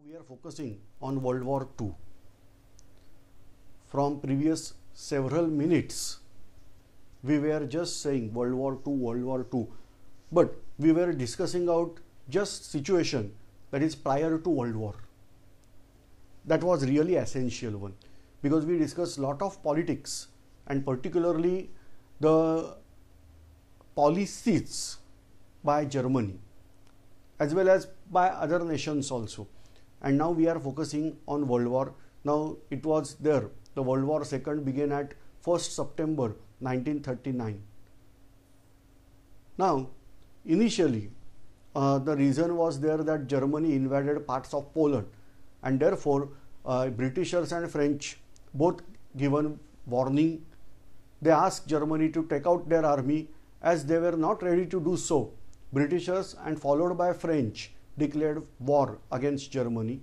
we are focusing on World War II. From previous several minutes, we were just saying World War II, but we were discussing out just situation that is prior to World War. That was really essential one, because we discussed lot of politics and particularly the policies by Germany as well as by other nations also. And now we are focusing on World War. Now it was there. The World War II began at 1st September 1939. Now initially the reason was there that Germany invaded parts of Poland, and therefore Britishers and French both given warning. They asked Germany to take out their army. As they were not ready to do so, Britishers and followed by French declared war against Germany.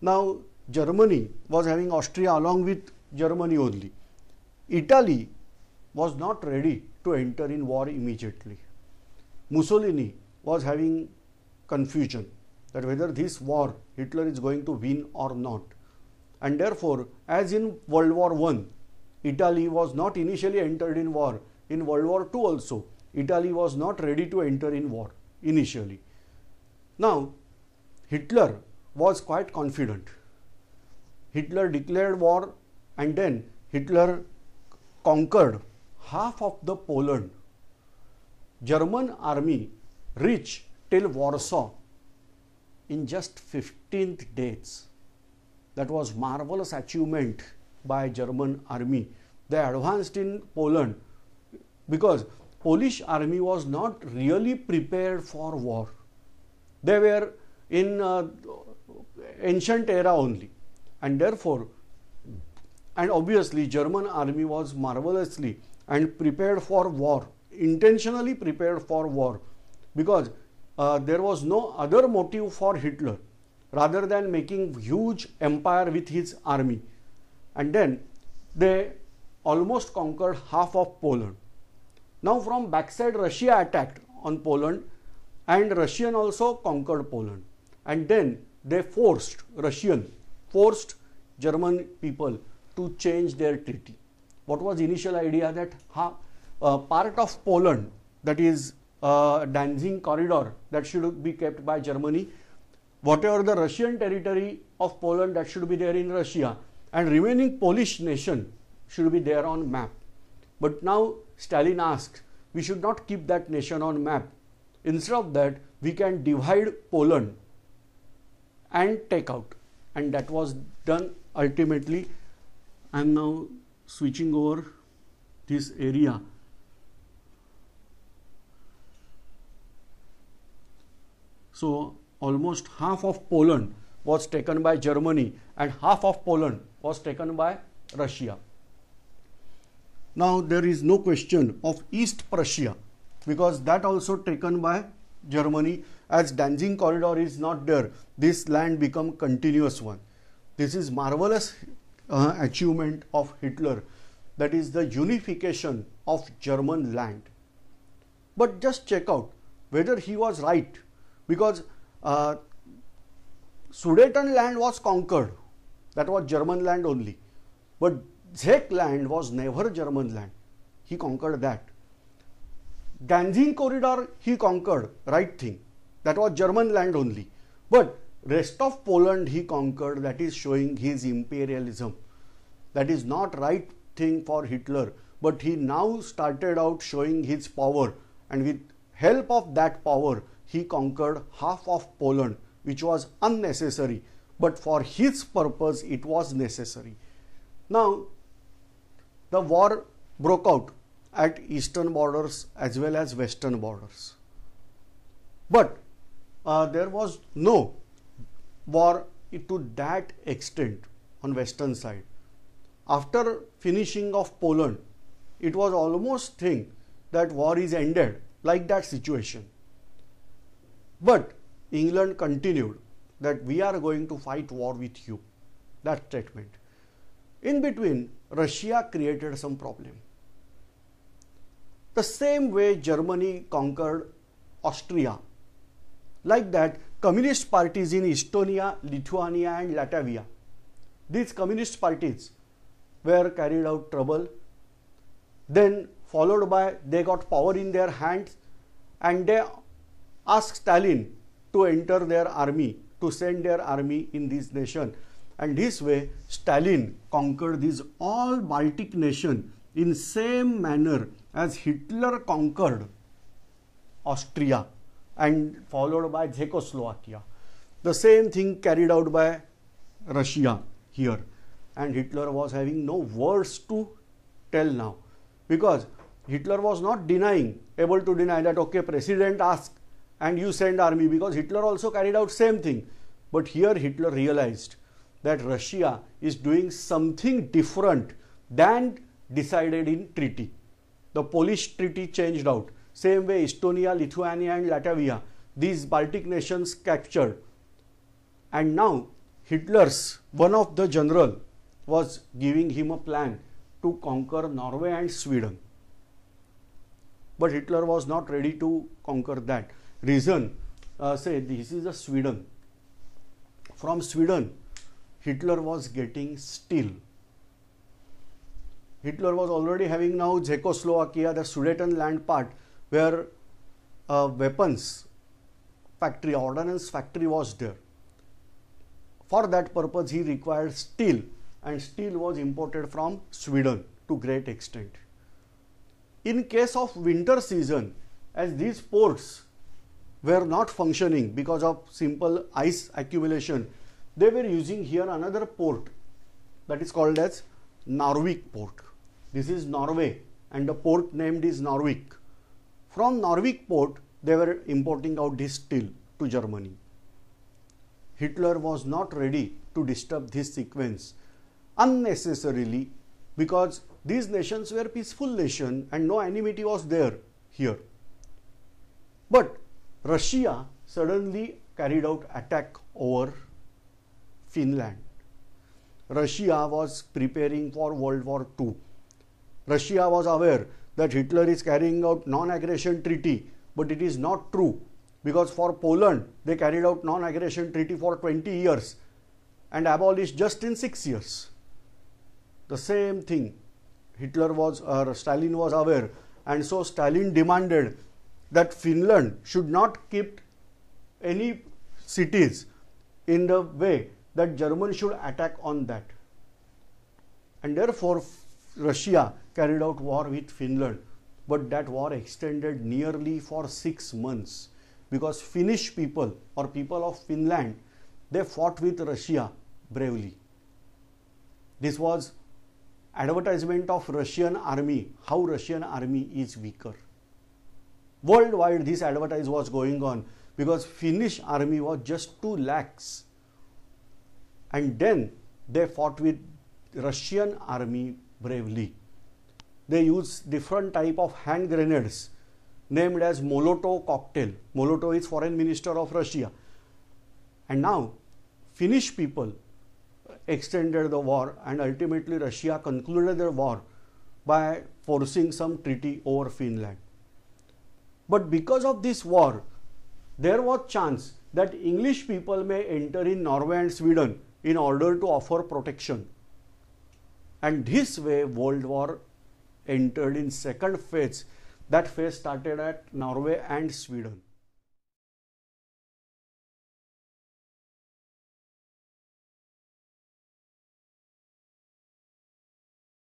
Now Germany was having Austria along with Germany only. Italy was not ready to enter in war immediately. Mussolini was having confusion that whether this war Hitler is going to win or not. And therefore, as in World War I, Italy was not initially entered in war. In World War II also, Italy was not ready to enter in war initially. Now, Hitler was quite confident. Hitler declared war, and then Hitler conquered half of the Poland. German army reached till Warsaw in just 15 days. That was marvelous achievement by German army. They advanced in Poland because Polish army was not really prepared for war. They were in ancient era only, and therefore, and obviously German army was marvelously and prepared for war, intentionally prepared for war, because there was no other motive for Hitler rather than making huge empire with his army. And then they almost conquered half of Poland. Now from backside Russia attacked on Poland, and Russian also conquered Poland. And then they forced German people to change their treaty. What was initial idea? That part of Poland, that is Danzig corridor, that should be kept by Germany. Whatever the Russian territory of Poland, that should be there in Russia, and remaining Polish nation should be there on map. But now Stalin asked, we should not keep that nation on map. Instead of that, we can divide Poland and take out. And that was done ultimately. I am now switching over this area. So almost half of Poland was taken by Germany and half of Poland was taken by Russia. Now there is no question of East Prussia, because that also taken by Germany. As Danzig corridor is not there, this land become continuous one. This is marvelous achievement of Hitler, that is the unification of German land. But just check out whether he was right, because Sudeten land was conquered, that was German land only, but Czech land was never German land. He conquered that. Danzig corridor he conquered, right thing, that was German land only, but rest of Poland he conquered. That is showing his imperialism. That is not right thing for Hitler, but he now started out showing his power, and with help of that power he conquered half of Poland, which was unnecessary, but for his purpose it was necessary. Now the war broke out at eastern borders as well as western borders, but there was no war to that extent on western side. After finishing of Poland, it was almost think that war is ended, like that situation. But England continued that we are going to fight war with you, that statement. In between, Russia created some problem. The same way Germany conquered Austria, like that communist parties in Estonia, Lithuania and Latvia. These communist parties were carried out trouble. Then followed by they got power in their hands and they asked Stalin to enter their army, to send their army in this nation. And this way Stalin conquered these all Baltic nation in same manner as Hitler conquered Austria and followed by Czechoslovakia. The same thing carried out by Russia here, and Hitler was having no words to tell now, because Hitler was not able to deny that okay, president asked and you send army, because Hitler also carried out same thing. But here Hitler realized that Russia is doing something different than decided in treaty. The Polish treaty changed out. Same way Estonia, Lithuania and Latvia, these Baltic nations captured. And now Hitler's one of the general was giving him a plan to conquer Norway and Sweden. But Hitler was not ready to conquer that. Reason, say this is a Sweden. From Sweden, Hitler was getting steel. Hitler was already having now Czechoslovakia, the Sudetenland part, where weapons factory, ordnance factory was there. For that purpose, he required steel, and steel was imported from Sweden to great extent. In case of winter season, as these ports were not functioning because of simple ice accumulation, they were using here another port that is called as Narvik port. This is Norway and the port named is Narvik. From Narvik port, they were importing out this steel to Germany. Hitler was not ready to disturb this sequence unnecessarily, because these nations were peaceful nations and no enmity was there here. But Russia suddenly carried out attack over Finland. Russia was preparing for World War II. Russia was aware that Hitler is carrying out non-aggression treaty, but it is not true, because for Poland they carried out non-aggression treaty for 20 years and abolished just in 6 years. The same thing Stalin was aware, and so Stalin demanded that Finland should not keep any cities in the way that Germany should attack on that. And therefore Russia carried out war with Finland, but that war extended nearly for 6 months, because Finnish people or people of Finland, they fought with Russia bravely. This was advertisement of Russian army, how Russian army is weaker. Worldwide this advertise was going on, because Finnish army was just 2 lakhs. And then they fought with Russian army bravely. They used different type of hand grenades named as Molotov cocktail. Molotov is foreign minister of Russia. And now Finnish people extended the war, and ultimately Russia concluded the war by forcing some treaty over Finland. But because of this war, there was chance that English people may enter in Norway and Sweden in order to offer protection. And this way World War entered in second phase. That phase started at Norway and Sweden.